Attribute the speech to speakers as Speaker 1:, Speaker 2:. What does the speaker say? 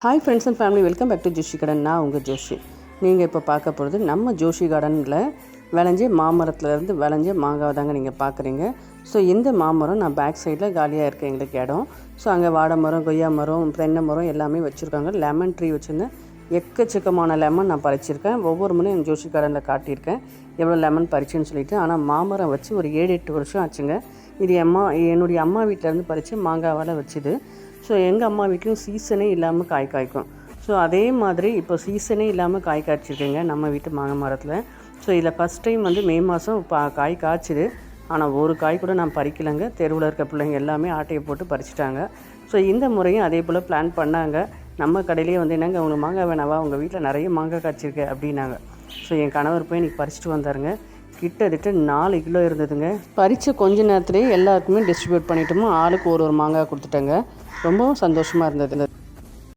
Speaker 1: Hi friends and family, welcome back to Joshi garden. நான் உங்கள் ஜோஷி. நீங்கள் இப்போ பார்க்க போகிறது நம்ம ஜோஷி கார்டனில் விளைஞ்ச மாமரத்துலேருந்து விளைஞ்ச மாங்காய் தாங்க நீங்கள் பார்க்குறீங்க. ஸோ இந்த மாமரம் நான் பேக் சைடில் காலியாக இருக்க எங்களுக்கு இடம். ஸோ அங்கே வாழை மரம், கொய்யா மரம், தென்னை மரம் எல்லாமே வச்சுருக்காங்க. லெமன் ட்ரீ வச்சுருந்தேன். எக்கச்சக்கமான லெமன் நான் பறிச்சிருக்கேன். ஒவ்வொரு முறையும் எங்கள் ஜோஷி கார்டனில் காட்டியிருக்கேன் எவ்வளோ லெமன் பறிச்சுன்னு சொல்லிட்டு. ஆனால் மாமரம் வச்சு ஒரு 7-8 வருஷம் ஆச்சுங்க. இது என்னுடைய அம்மா வீட்டிலேருந்து பறித்து மாங்காவால் வச்சுது. ஸோ எங்கள் அம்மா வீட்லேயும் சீசனே இல்லாமல் காய்க்கும். ஸோ அதே மாதிரி இப்போ சீசனே இல்லாமல் காய் காய்ச்சிருக்கேங்க நம்ம வீட்டு மாங்காய் மரத்தில். ஸோ இதில் ஃபஸ்ட் டைம் மேல் மாதம் காய் காய்ச்சிது. ஆனால் ஒரு காய் கூட நான் பறிக்கலைங்க. தெருவில் இருக்க பிள்ளைங்க எல்லாமே ஆட்டையை போட்டு பறிச்சிட்டாங்க. ஸோ இந்த முறையும் அதே போல் பிளான் பண்ணாங்க. நம்ம கடையிலேயே என்னங்க உங்களுக்கு மாங்காய் வேணாவா, உங்கள் வீட்டில் நிறைய மாங்காய் காய்ச்சிருக்கு அப்படின்னாங்க. ஸோ என் கணவர் போய் இன்றைக்கி பறிச்சிட்டு வந்தாருங்க. கிட்டத்தட்ட 4 கிலோ இருந்ததுங்க. பறித்த கொஞ்ச நேரத்துலேயே எல்லாருக்குமே டிஸ்ட்ரிபியூட் பண்ணிட்டோமோ, ஆளுக்கு ஒரு மாங்காய் கொடுத்துட்டேங்க. ரொம்பவும் சந்தோஷமாக இருந்தது.